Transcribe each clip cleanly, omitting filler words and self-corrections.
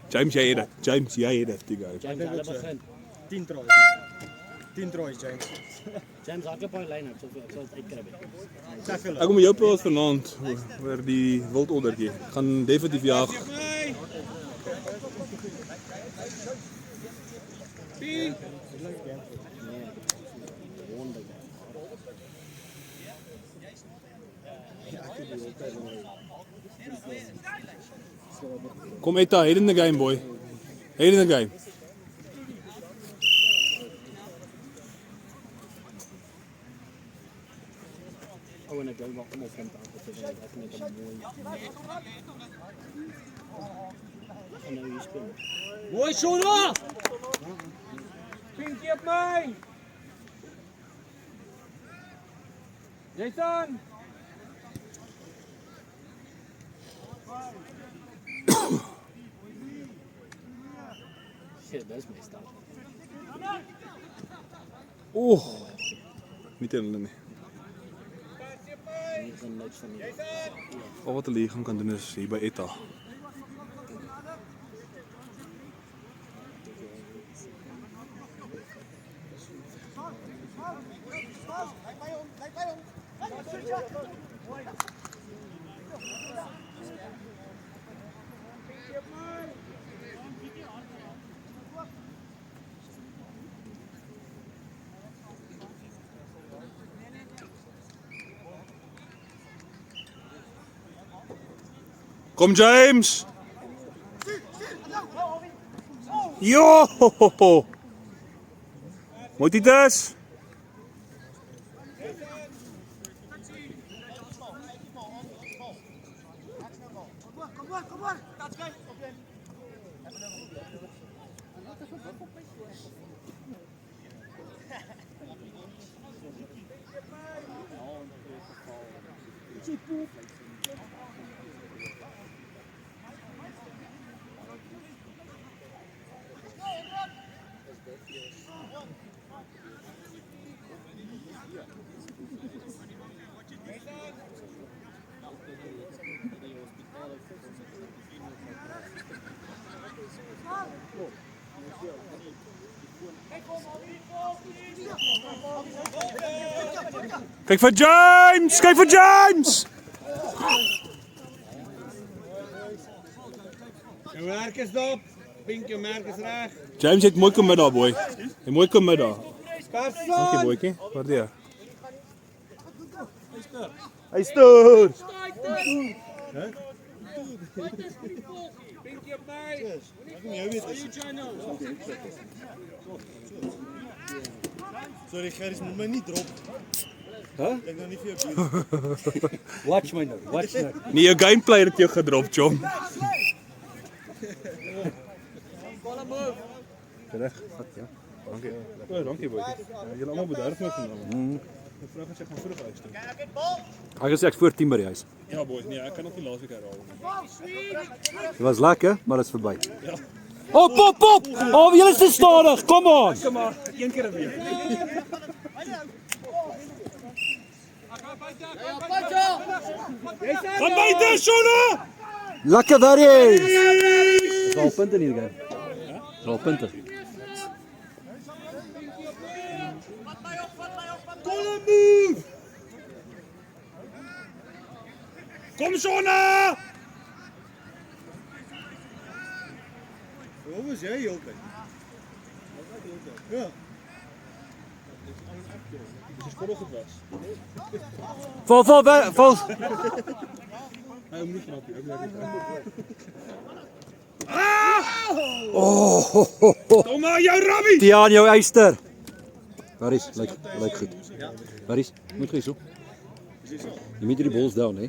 James, jy het dit. James, jy het dit. Die guy. James, hulle begin. 10 tries. 10 tries, James. James, hardloop op die lyn uit, so ek sal dit uitkry. Tackle. Ek kom met jou praat vanaand oor die wildoddertjie. Gaan definitief jag. Kom Etta, head in the game boy. Head in the game. Oh, en ek wil nog my kind aan te sê dat ek net 'n mooi. En nou hier speel. Mooi Shona! Pinkie op my! Jason! Shit, dis my staan. Oeh. Niet hulle nie. Nie gaan niks van nie. Al wat hulle hier gaan kan doen is hier by Etta. Kom James! Jo! Moet dit dus? Kijk voor James! Kijk voor James! Jou merk is dop. Pink, jou merk is reg. James het mooi kom met daar boy. Hy mooi kom met daar. Dankie Person! boytjie. Waardeer. Hy stoor. Pinkie op my. Jy weet Sorry Gerris, moet my nie drop. Ek nou nie vir jou doen. Watch my nou, watch nou. Nee, jou gameplay het jou gedrop, Chom. Reg, vat ja. Dankie. Ja, dankie boytjie. Julle almal bederf my vanaand. Ek vra as jy gaan vroeg huis toe. Ek gesê ek's voor 10 by die huis. Ja boys, nee, ek kan nog nie laasweek herhaal. Dit was lekker, maar dit is verby. Ja. Op! Oh, julle is te stadig. Kom on. Kom maar, een keer 'n week. Gaan buite, Shona! Lekker daar. Dis al punte in hierdie game. Dis al punte. Kom Shona! Waar was jy heeltyd? Ja. Dis skool goed was. Vol. Hy moet knap, ek Kom maar jou rabbie. Tiaan jou eyster. Waar is? Lyk goed. Waar is? Moet jy so. Jy moet die balls down, hè?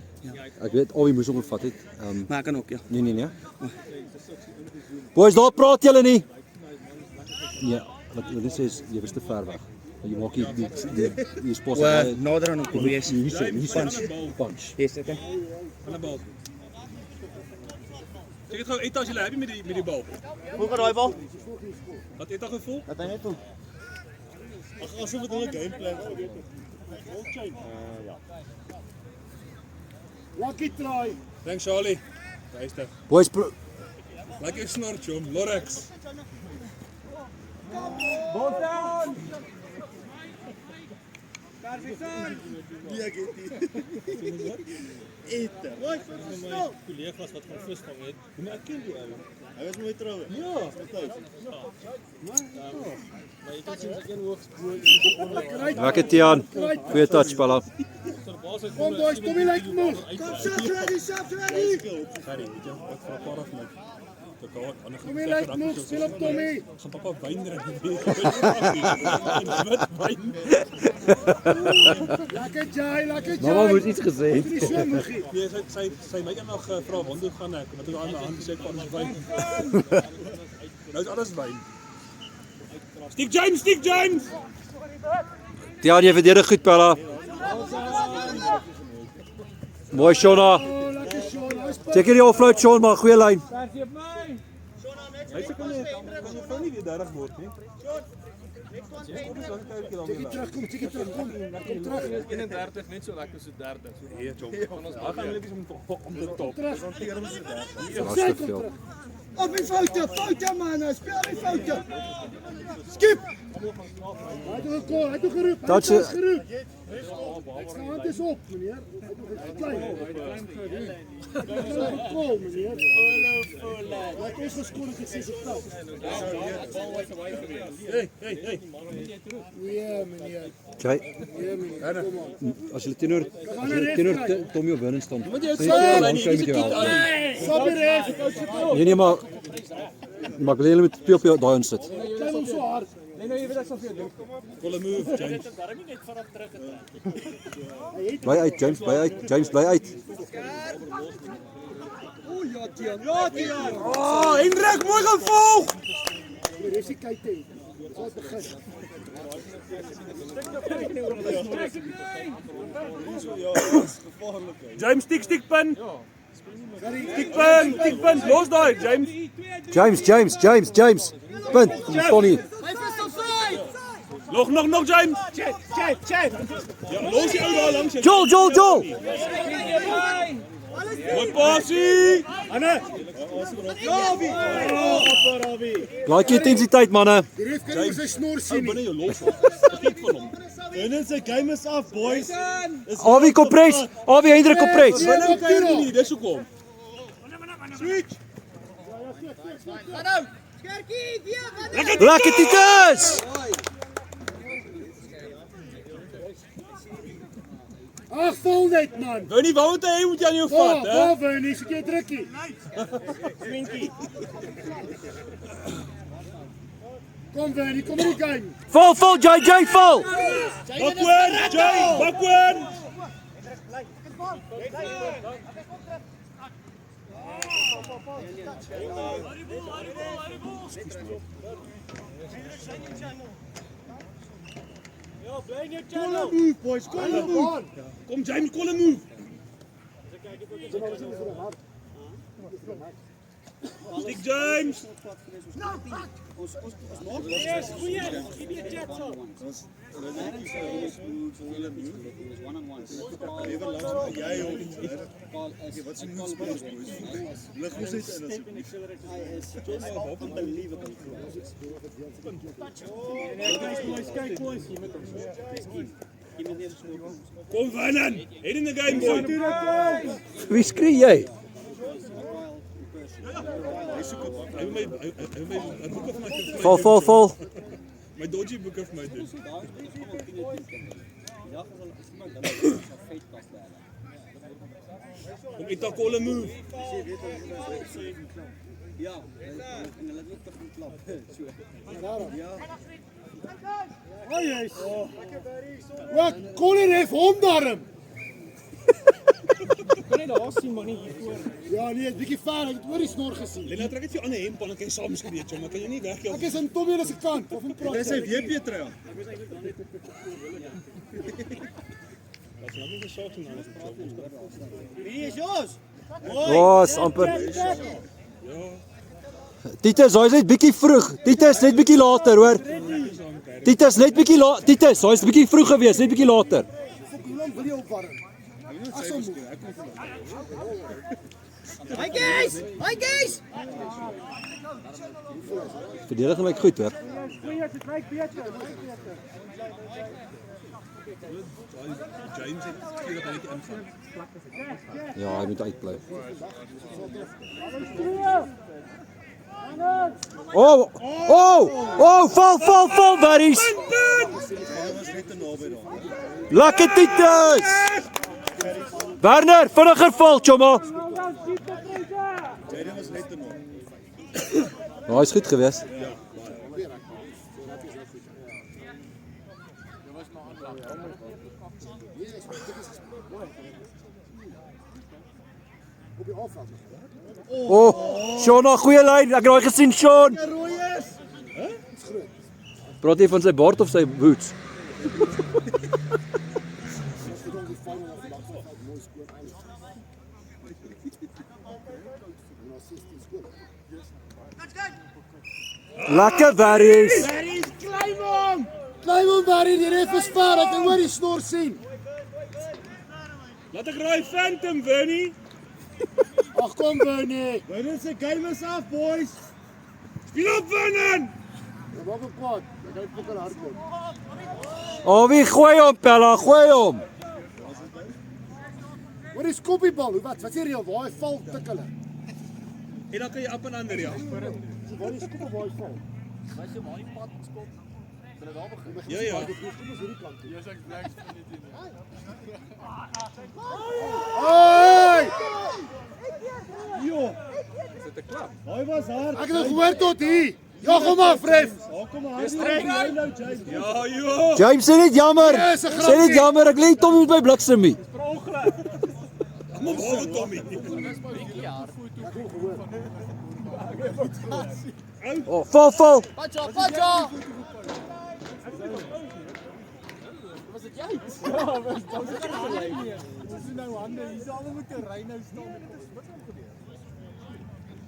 Ek weet al wie moes hom gevat het. Maar ek kan ook, ja. Nee. Boys, daar praat julle nie. Ja, wat hulle sê is jy was te ver weg. Jy maak die sport. Nader aan hom kom wees. Punch. Yes, okay. Van 'n bal. Kyk dit gou uit as jy happy met die bal. Hoe gaan daai bal? Wat het jy gevoel? Dat hy net toe. Ag, asof dit 'n gameplan is. Ja. Lucky try. Thanks Charlie. Luister. Boys, Lekker snort, jom. Lorex. Ja, geht die. Eter. Wat? Collega's wat gaan visvang het. Maar ek ken die ou. Hy was mooi trouwe. Ja. Maar jy kan sien dat een hoogs bo Lekker Tiaan. Goeie touch, Pala. Kom boys, kom hier lyk moeg. Gary, weet jy wat vir 'n paar of my. Kom hier lyk moeg, speel op Tommy. Gaan pappa wyn drink. Wit wyn. Lekker Jay, lekker Jay. Mama moes iets gesê het. Nie so moegie. Nee, sy my eendag vra wanneer gaan ek? Wat ek aan my hand sê ek alles wyn. Nou is alles wyn. Stick James. Tiaan, jy verdedig goed, Pala. Mooi, Shona. Oh, lekker Sean. Hy's Check hier die offload, Sean, maar goeie lyn. Hy sê kan jy vrou nie weer 30 word nie. terug, kom terug. Kom terug. 31 net so lekker so 30. Nee, jong. Daar gaan hulle om de top. Terug. Dat is te veel. Op die foute man, speel die foute. Skip! Hy het geroep. Dat Hy is- het geroep. Sy hand is op, meneer. Hy het klein. Kom, meneer. Laat ons geskoor het gesê se tou. Hey. Ja, meneer. Kry, Ja, meneer. Kom aan. as jy teenoor Tommy op binne staan. Moet jy sê sê, jy nee, langs jy met jou help. Sabber reg. Nee, maar ek wil julle met twee op daai insit. Klein hom so hard. Call a move, James. Bly uit, James, bly uit. James, bly uit. Oh, Hendrik, mooi gevolg. Die resie kyk te. Ons begin. James, stik pin. Stik pin. Los daai, James. James. Punt, kom staan hier. Nog, James. Chat. Ja, los die ou daar langs jou. Joel. Mooi passie. Laat jy intensiteit, manne. Die ref kan nie sy snor sien nie. Binne jou los. Skiet van hom. Binne sy game is af, boys. Awie kompres. Awie Hendrik kompres. Binne kyk nie, dis hoekom. Switch. Lekker Titus. Ag, vol net man. Wou nie wou hy moet jy aan jou vat, hè? Waar wou nie, so jy drukkie. Kom Wendy, kom in die game. Val, JJ, val. Bakwen. Call a move, boys, call a move. Kom James, call a move. Stick James. Wat se moves boys? Lig ons net in Kom Vernon. Head in the game, boy. Wie skree jy? Hy wil my boeke vir my. Val. My dodgy boeke vir my doen. Kom ek tak call a move. Oh yes. Wat kon die ref hom darm? Kan jy daar sien man nie hier voor. Ja nee, 'n bietjie ver, ek het oor die snor gesien. Lena trek net jou ander hemp aan en kan saam skree, jong, maar kan jy nie wegjaag. Ek is in Tommy se kant of in praat. Dis sy WP trui. As jy nie gesorg het dan is dit. Wie is Jos? Was amper. Titus, hy's net bietjie vroeg. Titus, net bietjie later, hoor. Titus, net bietjie later. Titus, hy's bietjie vroeg geweest, net bietjie later. Hoe lank wil jy opwarm? Hi guys! Hi guys! Verdediging lyk goed hoor. James het gesê dat hy net ingaan. Ja, hy moet uitbly. Oh, val, Barry's. Lekker Titus. Werner, vinniger val, chomma. Jaden was net te nog. Nou, hy is goed geweest. Oh, Sean, 'n goeie lyn. Ek het daai gesien, Sean. Praat jy van sy baard of sy boots? Lekker Barry's. Klim hom Barry, die ref is ver, ek kan hoor die snor sien. Laat ek raai Phantom Winnie. Ag kom Bernie. Winnie se game is af, boys. Speel op Winnie. Ja, wat op pad? Ek gaan poker hardloop. Oh, wie gooi hom, Pella, gooi hom. Wat is koppiebal? Wat sê jy? Waar hy val tik hulle. En dan kan jy op en ander ja. Waar is koppie waar hy val? Ja ja. Hey! Jo. Hy was hard. Ek het dit gehoor tot hier. Ja, kom maar, Fref. Kom maar. Dis reg. Ja joh. James, sê net jammer. Yes, 'n Sê net jammer, ek lê Tommy by bliksemie. Almal Tommy. Oh, val. Pacha.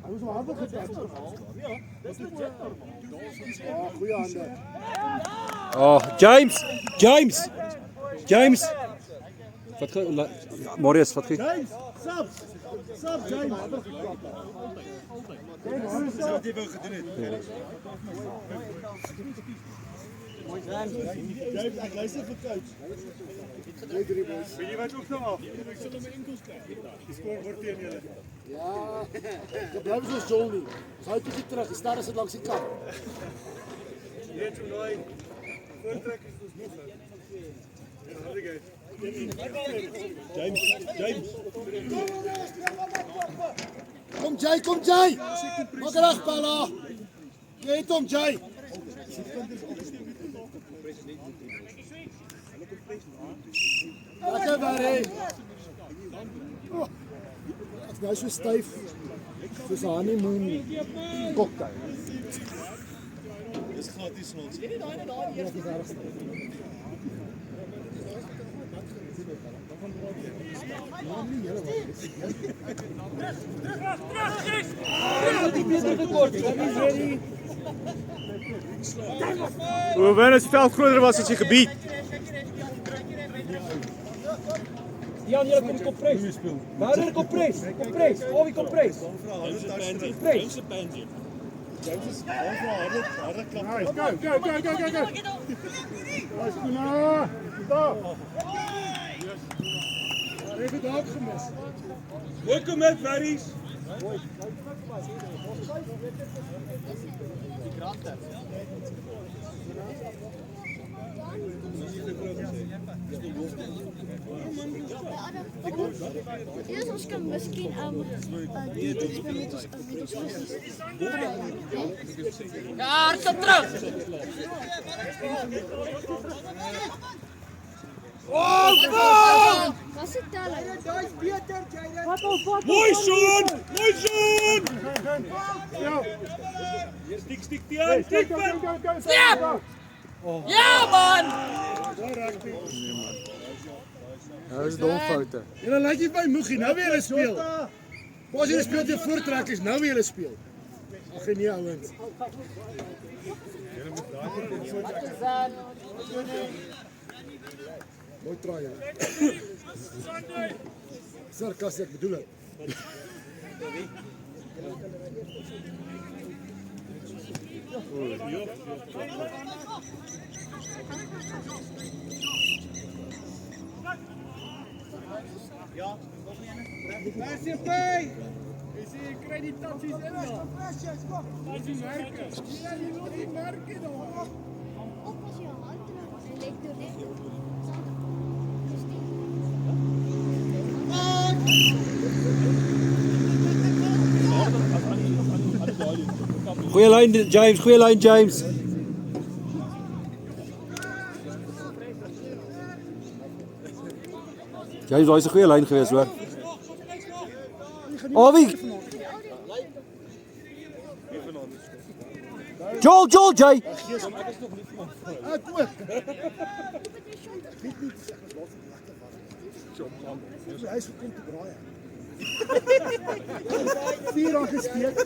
Hy was maar hard getrek. Ja, dis net normaal. Ja, goeie hande. Oh, James. Wat gaan Marius, wat gaan? James, sap James. Wat jy wou gedoen het. James, ek luister vir coach. Weet jy wat ook nou af? Ek sit om my enkels kry. Die skoor word teen julle. Ja. Ek bly soos Johnny. Hy het bietjie terug, staan as dit langs die kant. Net so nou. Voortrek is ons nog. James. Kom Jay. Maak reg, Pella. Jy het hom, Jay. Lekker Barry. Oh, ek is nou so styf. Soos 'n honeymoon cocktail. Dis gratis ons. Ja, dis reg. Hoe wen as die veld groter was as jy gebied? Jan, jy kom kompres. Waar kom kompres? Al wie kompres? James se pansy. James is harde klap. Go. Ons kom na. Stop. Ek het dalk gemis. Welkom met Barry's. Ja, ons kan miskien die met ons ja, hardloop terug. Was dit tel? Daai's beter, Jayden. Mooi Sean. Stik teen. Stik van. Ja man. Dit is dom foute. Julle lyk nie by Moegie nou weer hulle speel. Pas julle speel te voortrekkers nou weer hulle speel. Ag nee ouens. Mooi try. Sarkas ek bedoel dit. Op als je hand terug en leg door dit. Goeie lyn James, goeie lyn James. James, daai is 'n goeie lyn gewees hoor. Awie. Joel, Jay. Ek ook. Hy is gekom te braai. 4 aangesteek.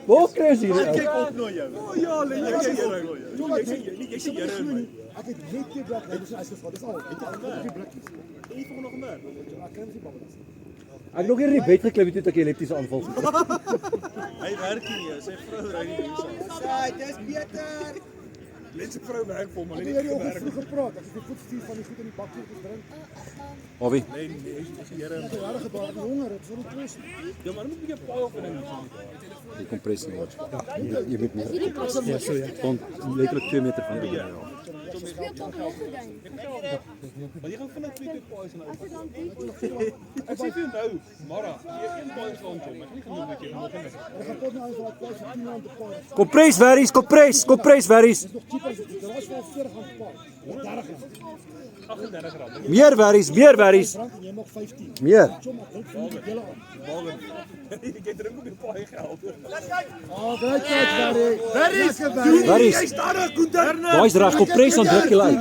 Waar kry jy hier? Kyk op na jou. O ja, jy sê jare in my. Ek het net 2 blok lyn uitgevat. Dis al. Ek het al 3 blikkies. En jy volg nog meer. Ek kan nie babbel. Ek het nog nie in die bed geklim toe ek 'n epileptiese aanval gekry. Hy werk nie, sy vrou ry nie hier. Dis beter. Mense vrou werk vir hom, Ek maar het nie hierdie oggend gewerk. vroeg gepraat. Ek het die voetstuur van die goed in die bakkie gedrink. Awie. Nee, is die Here. Ek het regtig gedaag honger, ek sou nie kos nie. Ja, maar moet 'n bietjie paai op en ding. Die kompressie word. Ja, jy moet meer. Ja, so ja. Stond letterlik 2 meter van die. Speel toch nog gedaan. Maar jy gaan vinnig 2 keer paai en As je dan die ek sê vir jou nou, Mara, jy het geen paai rond hom. Ek gaan nie genoeg met jou nog nie. Ek gaan tot nou eens wat kos vir 10 rand te paai. Kompres verries, kompres verries. Dis nog cheaper as dit. Daar was wel 40 rand te paai. 30 rand. 38 rand. Meer verries. Rand en jy mag 15. Meer. Kom maar, druk vir die hele aan. Morgen. Jy drink ook 'n paai geld. Ah, daai kyk Barry. Verries. Staan daar, Koenter. Daai's reg, kompres dan druk jy lyn.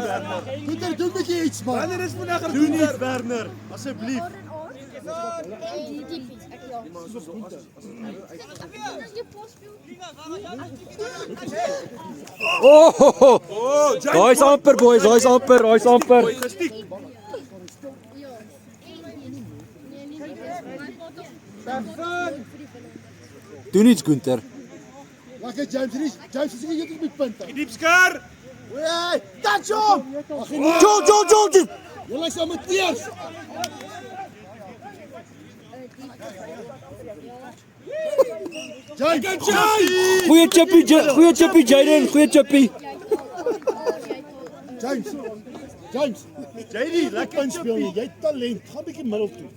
Goed, doen 'n bietjie iets man. Wanneer is vandag doen iets Werner, asseblief. die typisch. Ek ja. Dis die posspeel. Oh, daai's amper boys, daai's amper. Gestiek. Ja. Doen iets Gunther. Lekker James, James is nie op die punt. Diepskar. Hey, touch hom. Joel. Julle is amateurs. James. Goeie chippy Jaden, goeie chippy. James. JD, lekker Speel jy? Jy het talent. Gaan 'n bietjie middel toe.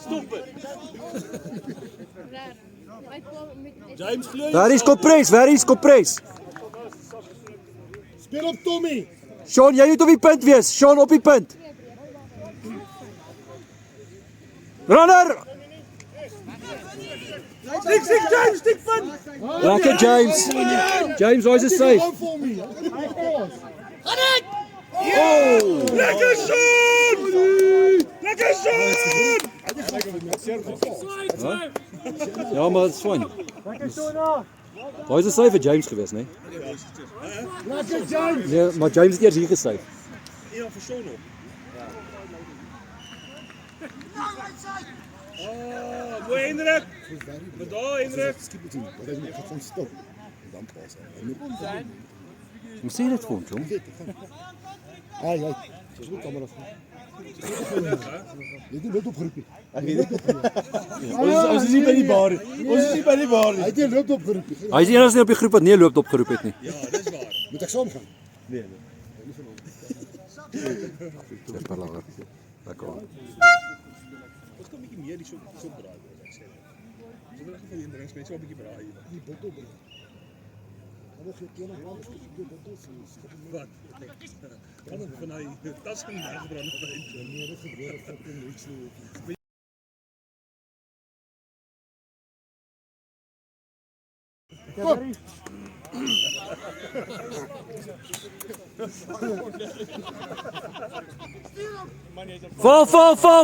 Stop dit. James glo Verries kompres. Speel op Tommy. Sean, jy moet op die punt wees. Sean op die punt. Runner. Stik James, stik van. Lekker James. James, hy's a safe. Kom vir my. Lekker Sean! Lekker Sean! Ja, maar dit's fyn. Daai's 'n safe vir James gewees, né? Lekker James. Nee, maar James het eers hier gesave. Ja, vir Sean op. Mooi Hendrik. Met daar Hendrik. Skip dit. Wat hy net gaan stop. Dan pas hy. Hoe sê dit vir hom, jong? Hey. Dis goed kamera. Jy doen dit op groepie. Ons is nie by die bar. Hy het nie loop op groepie. Hy is die enigste op die groep wat nie loop opgeroep het nie. Ja, dis waar. Moet ek saam gaan? Dis per langer. Lekker. Ons kan 'n bietjie meer die so braai wil ek sê. Ons wil net vir die drinks mense 'n bietjie braai. Die bottel bring. Dan nog jy 20 rand vir die bottels. Wat? Kan ons van hy tas kan wegbrand op hy. Nee, dit gebeur fucking niks nie.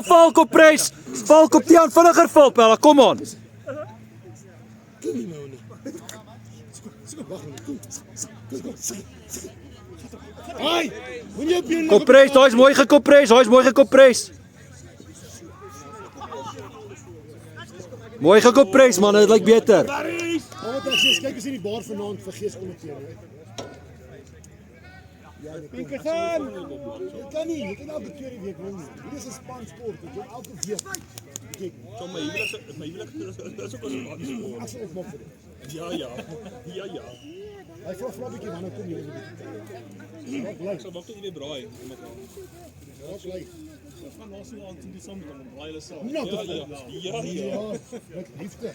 Val, kompres. Val, kom Tiaan, vinniger val, Pella, kom aan. Hey, moenie op jou Kompres, daai's mooi gekompres. Mooi gekoppres man, dit lyk beter. Barry's! Al wat ek sê is kyk as in die bar vanaand vir geeskondersteuning. Ja, Pinke gaan. Jy kan nie, jy kan elke keer die week wen nie. Hier is 'n spansport, jy kan elke week. Kyk, So my huwelik is ook 'n sport. as ek opmaak vir dit. Ja. Hy vra 'n bietjie wanneer kom jy? Wat bly? So maak jy weer braai. Wat bly? Gaan ons nou aan die saam met hom braai hulle saam. Nou, Ja. ja, met liefde.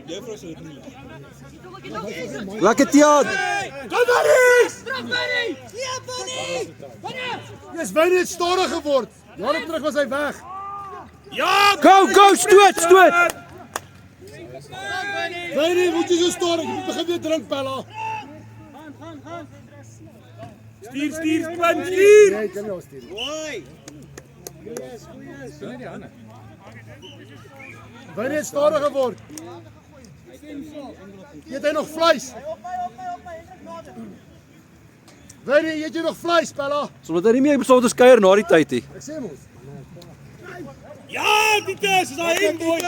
Jy vrou sê dit nie. Lekker Tiaan. Kom Barry's! Jy's baie net stadig geword. Jare terug was hy weg. Ja! Go, stoot. Baie moet jy so stadig, jy moet begin weer drink Pella. Stuur, stuur! Nee, ek kan nie afstuur. Baie net stadig geword. Eet hy nog vleis? Baie, eet jy nog vleis Pella? Sodat hy nie meer besonder skeuier na die tyd nie. Ek sê mos. Ja, Titus, is daai een boy.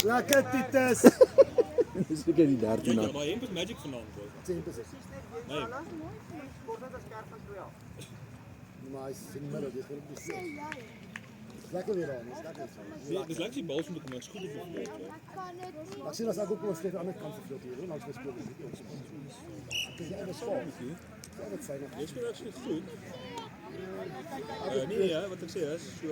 Lekker Titus. Dis ek die 13 Ja, nou. daai een is magic vanaand boy. Nee. Maar hy sê nie meer, dis gewoon op die see. Lekker weer aan, is lekker. Nee, dis lekker die bal moet kom, ek's goed op die veld. Ek sien as ek ook nog steeds aan die ander kant se veld hier, langs my speel is dit ons. Dis jy was vol. Ja, wat fyn. Jy speel actually goed. Nee, wat ek sê is so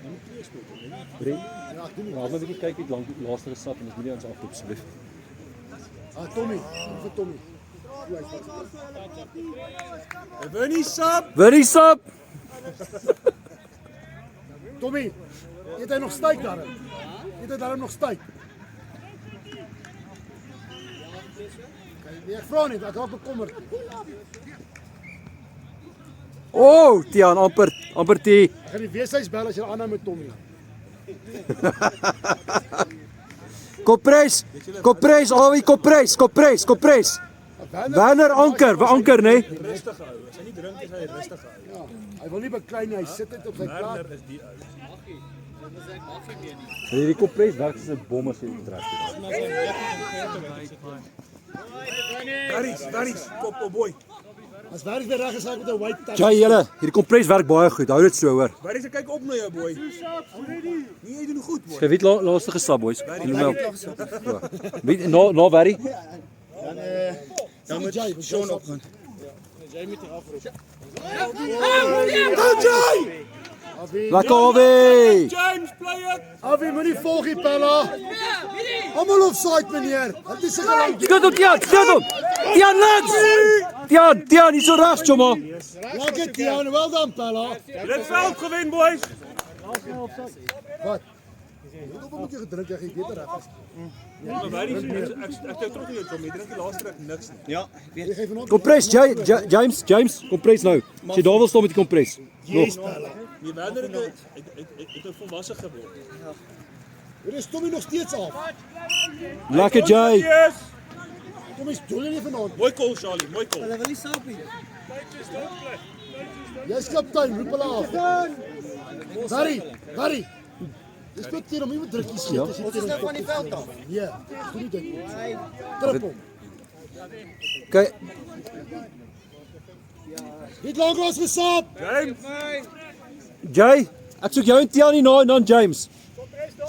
dan moet jy speel, nee. Brent, Ja, ek doen nie. laat my 'n bietjie kyk uit lank die laaste gesap en dis moenie ons afloop asseblief. Tommy, vir Tommy. Ja, hy sê. Winnie sap. Winnie sap. Tommy, eet hy nog steak daar? Eet hy daar nog steak? Nee, ek vra nie, ek raak bekommerd. Oh, Tiaan, amper die. Ek gaan die weeshuis bel as jy aanhou met Tommy. Kopres, alweer kopres. Werner anker, we anker, nee. Rustig hou. As hy nie drink is hy rustig hou. Ja, hy wil nie beklei nie, hy sit net op sy plaas. Werner is die ou. Die kopres werk soos 'n bom as jy trek. Barry's, kop op boy. As werk weer reg is hy met 'n white tag. Jay, julle, hierdie kompres werk baie goed. Hou dit so, hoor. Barry's kyk op na jou boy. Nee, jy doen goed boy. Jy weet laaste gesap, boys. Wie na Barry? Dan moet jy Sean opgaan. Lekker Awie. James, play it. Awie, moenie volg die Pella. Almal offside meneer. Dit is 'n gelang. Stoot hom, Tiaan, stoot hom. Tiaan, links. Tiaan, hier so regs, chomma. Lekker Tiaan, well done Pella. Dit veld gewen boys. Wat? Hoeveel moet jy gedrink jy weet reg is. Maar Barry, ek het terug in jou kom. Jy drink die laaste ruk niks nie. Jy gee vanaand Kompres, James, kompres nou. As jy daar wil staan met die kompres. yes Pella. Nee, Werner het 'n volwasse geword. Hier is Tommy nog steeds af. Lekker Jay. Yes. Tommy speel nie vanaand. Mooi call Charlie, mooi call. Jy's kaptein, roep hulle af. Barry. Dis tot hier om nie met drukkies gee. Dis nie nou van die veld af. Ja, goed dit. Trap hom. Kyk, Dit lank was gesap. James. Jay, ek soek jou en Tiaan nie na James.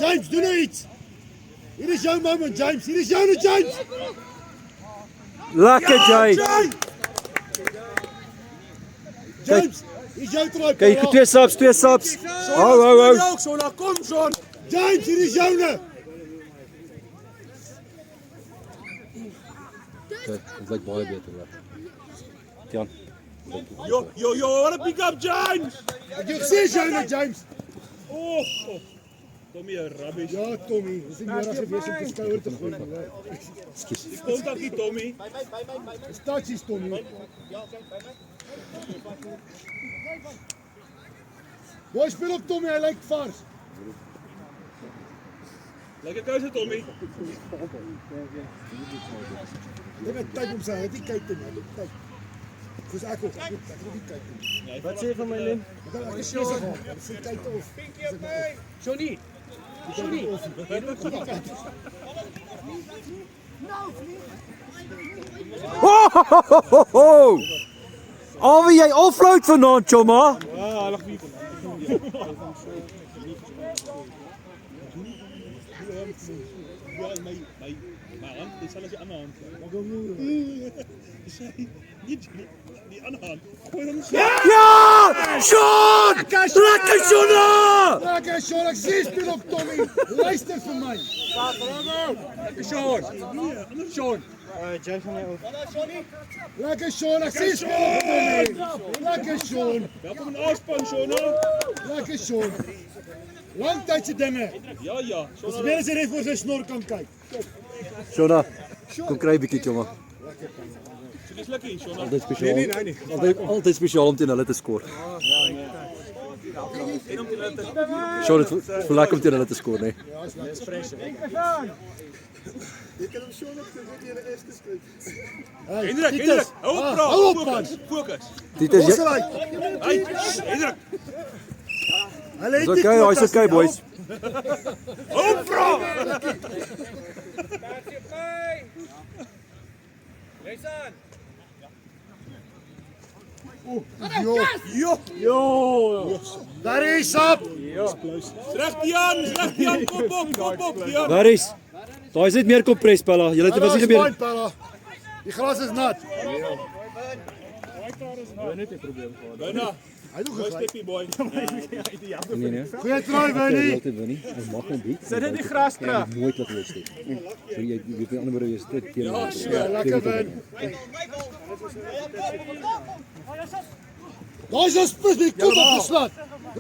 James, doen nou iets. Hier is jou moment, James. Hier is jou James. Lekker Jay. James, hier is jou try. Kyk, twee subs. Hou. Ja, so na kom son. James, hier is joune. Kyk, dit lyk baie beter hoor. Tiaan. Yo, what a pick up James. Ek jou sê joune, James. Oh. Tommy, rubbish. Ja, Tommy, dis nie meer as gewees om te skouer te gooi nie. Ekskuus. Kontak hier Tommy. Dis touchies, Tommy. Boy, speel op Tommy, hy lyk vars. Lekker kouse Tommy. Dit het tyd om sy het nie kyk te nie. Kyk. Dis ek ook. Ek wil nie kyk nie. Wat sê jy van my Len? Ek is besig om. Dis kyk of. Johnny. Alweer jy offload vanaand, chomma. Ja, lag wie. Ja, my hand, dis alles die ander hand. Die ander hand. Gooi hom so. Ja! Sean! Lekker Sean! Lekker Sean, ek sê speel op Tommy. Luister vir my. Lekker Sean. Sean. Lekker Sean, ek sê speel op Tommy. Lekker Sean. Welkom in Aaspan, Shona. Lekker Sean. Langtydse dinge. Ja, ja. As jy weer net voor sy snor kan kyk. Shona, kom kry 'n bietjie, chomma. So dis lekker, Shona. Altyd spesiaal. Altyd spesiaal om teen hulle te skoor. En om te laat Sean, dit voel lekker om teen hulle te skoor, nee. Jy kan hom Sean op die eerste skryf. Hendrik, hou op man. Fokus. Dit is Hey, Hendrik. Hulle Dis okay, hy's okay, boys. Hou vra. Jo. Daar is op. Reg Jan, kop op, Jan. Waar is? Daar is net meer kompres, Pella. Julle het was nie gebeur. Die gras is nat. Byna. Hy doen Mooi gegryp. steppie boy. Nee, nee. Goeie try, Winnie. Altyd wen nie. Hy mag hom bied. Sit dit die gras terug. Nooit laat hulle steek. So jy weet nie ander woorde jy steek teen. Ja, lekker wen. Daar is 'n spits met die kop opgeslaan.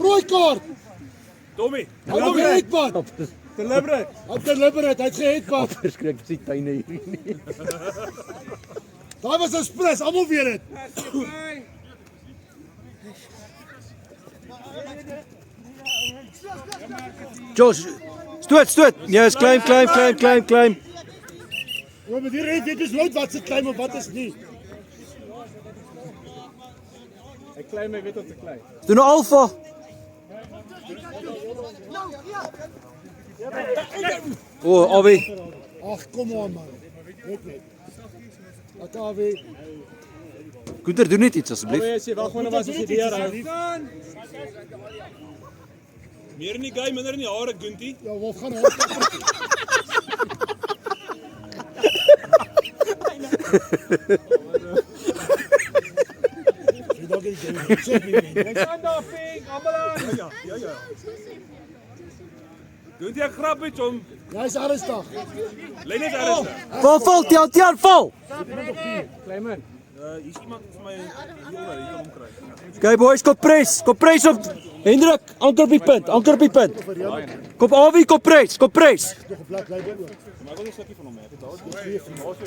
Rooi kaart. Tommy. Hy het geheadbutt. Deliberate. Hy het deliberate, hy het geheadbutt. Verskrik sy tuine hier nie. Daai was 'n spits, almal weet dit. Josh, stoot. Ja, is klim. Ja, maar die red weet dus nooit wat se klein of wat is nie. Ek klim, my weet wat te klim. Doen 'n alfa. Alwie. Ag, kom aan man. Net. Akawie. Gunter, doen net iets asseblief. Jy sê wel gewoon was as jy deur hou. Meer in die game, minder in die hare, Guntie. Ja, Wolf gaan hom. Jy dalk nie sê nie. Ek staan daar pink, ambulans. Ja. Guntie, ek grap met hom. Hy's ernstig. Lê net ernstig. Val, Tiaan, val. Klim in. Hier's iemand vir my hier kan hom kry. Okay boys, kom pres op Hendrik, anker op die punt. Kom Alwie, kom pres. Nog 'n plek bly dit ook. Maar ek wil nie slukkie van hom hê. Dit daar's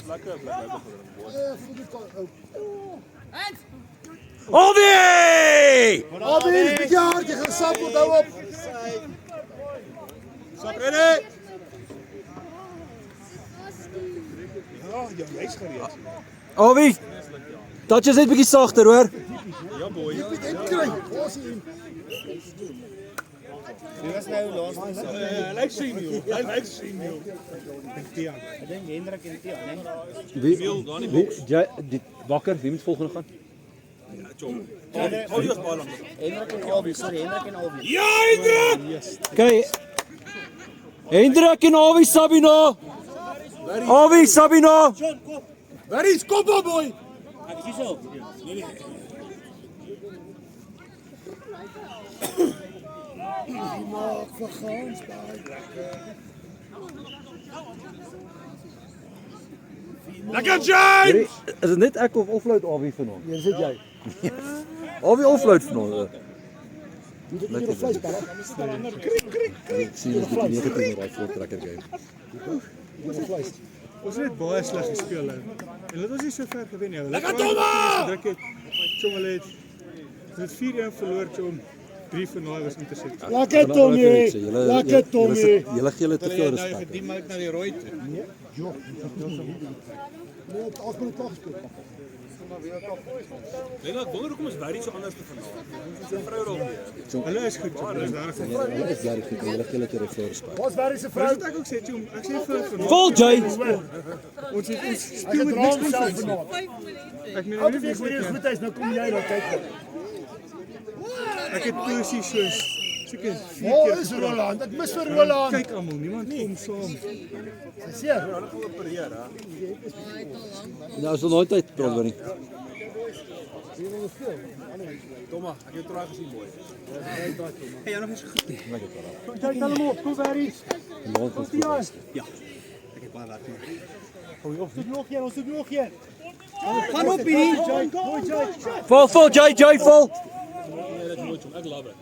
lekker bly. Alwie! Alweer bietjie hard, jy gaan sap onthou op. Sak ready. Ja, jy's gereed. Alwie. Dat is net bietjie sagter, hoor. Ja boy. Jy moet inkry. Ons hier. Lyk sien jy. Lyk sien jy. Wie wakker, wie moet volgende gaan? Hou jy baie lank. Hendrik en Alwie. Ja, Hendrik. Okay. Hendrik en Alwie Sabina. Alwie Sabina. Waar is kom op boy? Maak vergaans daai Lekker James. Is dit net ek of offload Alwie vanaand? Nee, sit jy. Alwie offload vanaand. Jy het hier 'n vleis bal. Ek sien dit die negatief raai voor trekker game. Ons het baie sleg gespeel nou. En dit was nie so ver gewen nie. Lekker Thomas! Druk het. Chom hulle het 4-1 verloor, Chom. 3 van daai was intercept. Lekker Tommy. Lekker Tommy. Julle gee hulle te veel respek. maar ek na die rooi toe. Nee, op afspraak klaar gespeel. Nee, ek wonder hoekom is Barry so anders te vanaand. Sy vrou dalk weer. Hulle is goed, hulle is daar. Hulle is baie goed. Hulle gee lekker refleks speel. Ons Barry se vrou. Wat ek ook sê, Jom, ek sê vir Vol Jay. ons Hy speel met gedra niks homself van vanaand. Ek meen Elke nie week wanneer jy goed is, nou kom jy daar kyk. ek het presies soos seker 4 Waar keer is Roland? Ek mis vir Roland. kyk almal, niemand kom saam. Seer. Hulle gaan opereer, hè. Nou is al nooit tyd praat oor nie. Toma, ek het terug gesien mooi. Kyk hulle op, kom Barry. Môre kom jy. Ons nog een. Gaan op hier. Mooi Jay. Vol Jay vol. Nee, dit is mooi, Jom. Ek love it.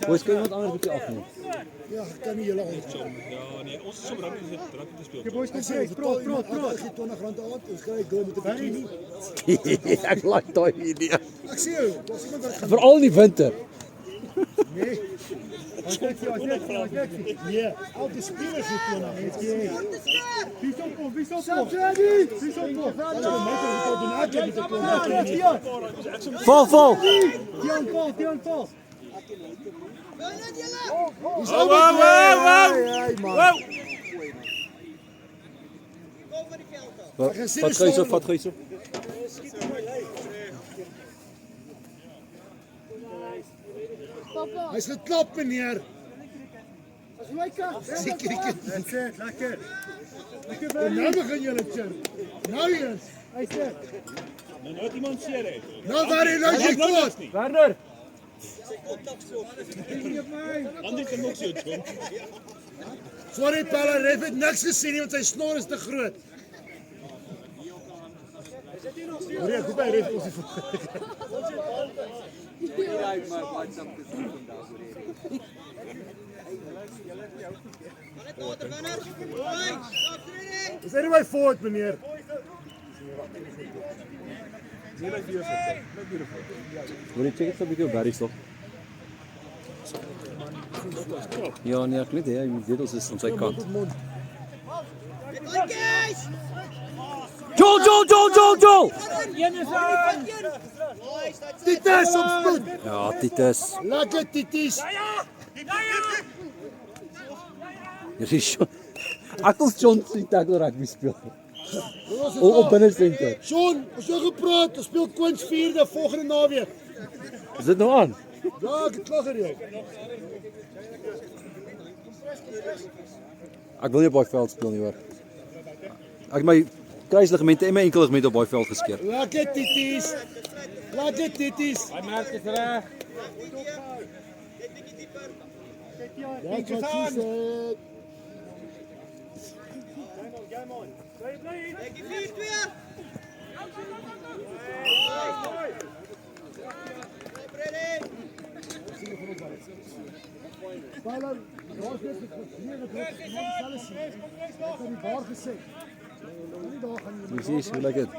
Hoe skyn iemand anders bietjie afneem? Ja, ek kan nie julle aan. Jom, ja, nee, ons is so rugby te speel. Die boys kom sê, praat. Ek gee R20 aan. Ons kry 'n goal met 'n bikini. Ek like daai idee. Ek sê jou, daar's iemand wat gaan Veral in die winter. nee. Ons kyk vir ons net. Nee, al die spelers het R20. Wie sou kom? Wie sou kom? Wie sou kom? Vol. Tian Paul. Vat gys op. Hy's geklap, meneer. As my kant. Seker. That's it, lekker. En nou begin julle chirp. Nou eens. Hy sê. Nou het iemand seer hè. Nou waar hy nou jy kwaad. Werner. Ander kan ook so, Jom. Sorry Pella, ref het niks gesien nie want sy snor is te groot. Hoor jy, goed by ref ons die Is hy nie my voort, meneer? Wil jy check dit op bietjie Barry stop? Ja, nee, ek weet jy weet ons is aan sy kant. Joel! Titus op spoed. Ja, Titus. Lekker Titus. Hier is Sean. Ek wil Sean sien tackle rugby speel. Op binne senter. Sean, ons het gepraat, ons speel Queens 4de volgende naweek. Is dit nou aan? Ja, ek het klaar gereël. Ek wil nie op daai veld speel nie hoor. Ek het my kruisligamente en my enkelligamente op daai veld geskeer. Lekker Titus. Lekker Titus. Hy merk dit reg. Ja, ek het gesê. Spela, ons het hier gedruk, maar alles sien. Ek het die bar gesê. Nie daar gaan nie. Presies, hoe lyk dit?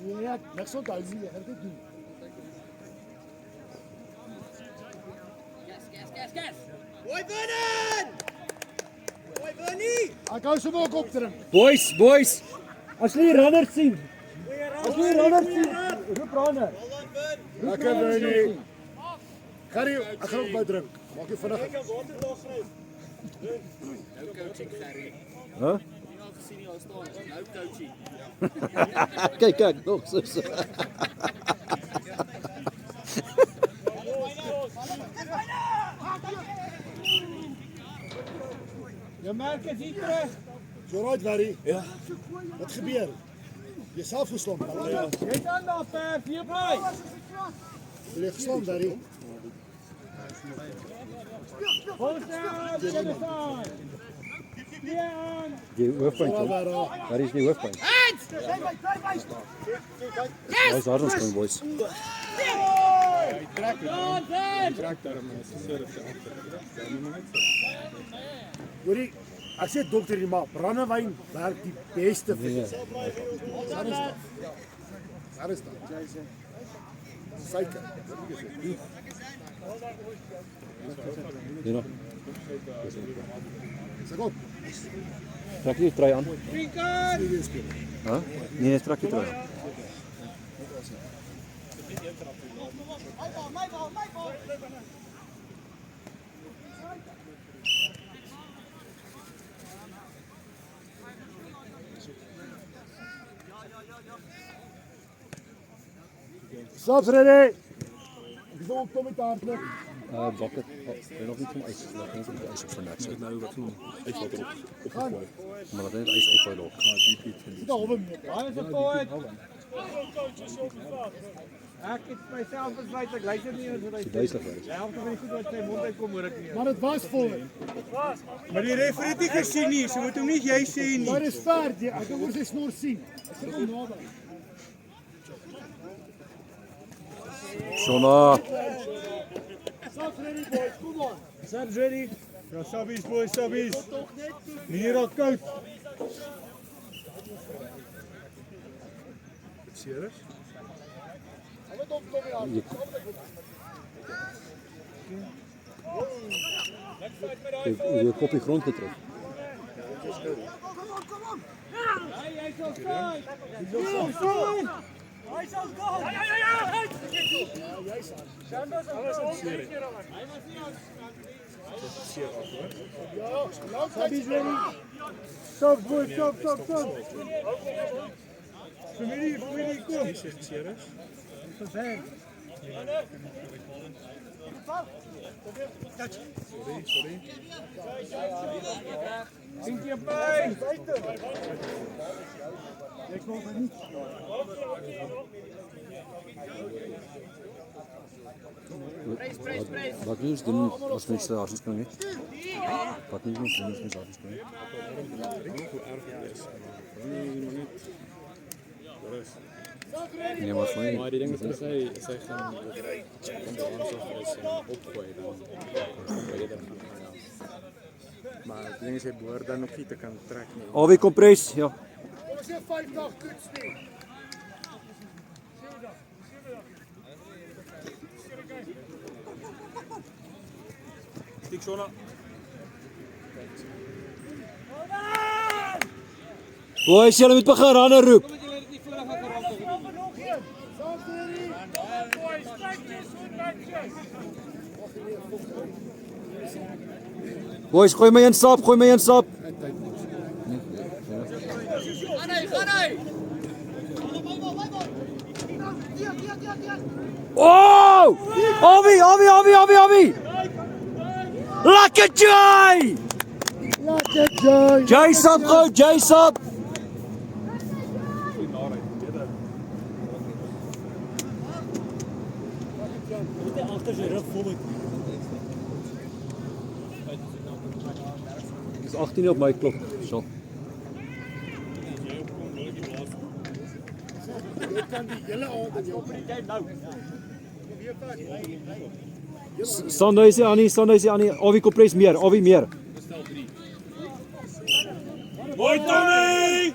Nee, niks onthou nie, ek gaan dit doen. Ek hou sommer ook opdrink. Boys. As jy runners sien. Roep runner. Lekker Bernie. Gary, ek gaan ook by drink. Maak jy vinnig. Hæ? Kyk, nog so. Jy merk dit hier terug. So right, Barry. Ja. Wat gebeur? Jy self geslaan. Ja. Jy's aan daar per 4 bly. Jy geslaan, Barry. Hold down, Jonathan. Die hoofpunt. Waar is die hoofpunt? Ons hardens kom boys. Hoorie, ek sê dokter die maar brandewyn werk die beste vir jou. Daar is dit. Suiker. Hier nog. Trek je trui aan. Huh? Nee, trek je trui aan. Stops ready. Gezond commentaar terug. Bakker. Ben nog niet van ijs. Laat eens op de ijs op zijn nek zetten. Nou, wat van ijswater opgegooid. Maar dat is ijs opgooien ook. Zit al op hem. Waar is het voor? Ek het myself besluit ek luister nie as wat hy Die sê. duiselig is. Ja, of jy goed uit sy mond uitkom hoor ek nie. Maar het was voor. Maar die referee het nie gesien nie, so moet hom nie jy sê nie. Dat is ver. Ek kan oor sy snor sien. Ek sit hom naby. Shona. Stops ready boys. Kom on. Subs ready? Ja, subbies boys, subbies. Meneer raak koud. Serieus? Je kop in grond getrekt. Subbies ready. Subs boys, subs. Familie, kom. Serieus? Sorry. Sien jy by? Ek kon het niet. Wat nu doen als mensen daar kunnen? Wat nu doen als mensen daar kunnen? Nee, maar voor mij. Maar die ding is dat zij gaan opgooien dan. Maar het ding is, hij behoort dan nog niet te kunnen trekken. Alweer compress, ja. Kom eens 50 kutsteen. Stik Shona. Boys, jullie moeten beginnen aan een roep. Boys, gooi mij een sap, gooi mij een sap. Oh! Obi! Lekker Jay! Lekker Jay. Jay sap, gauw, Jay sap. Het is 18 op mijn klok. Zo. Jy kan die hele aand in jou Standhuisie Annie. Ovi compress meer, Ovi meer. Mooi Tommy!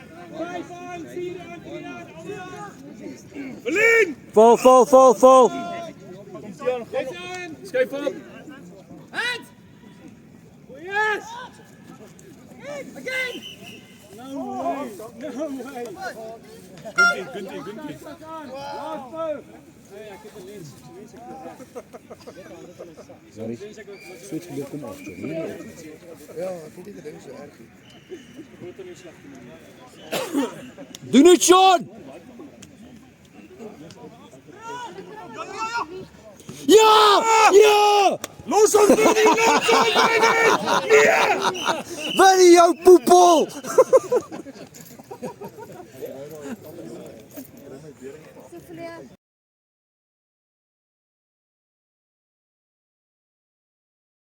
Verlien! Val. Skuif op. Hand! Yes! Again! No way. Guntie. Last move. Sorry. Switch gebeurt kom af, Johnny. Ja, ek weet nie die ding so erg nie. Doen het, Sean! Ja! Los hom Benny! Los hom Benny! Nee! Benny, jou poepel!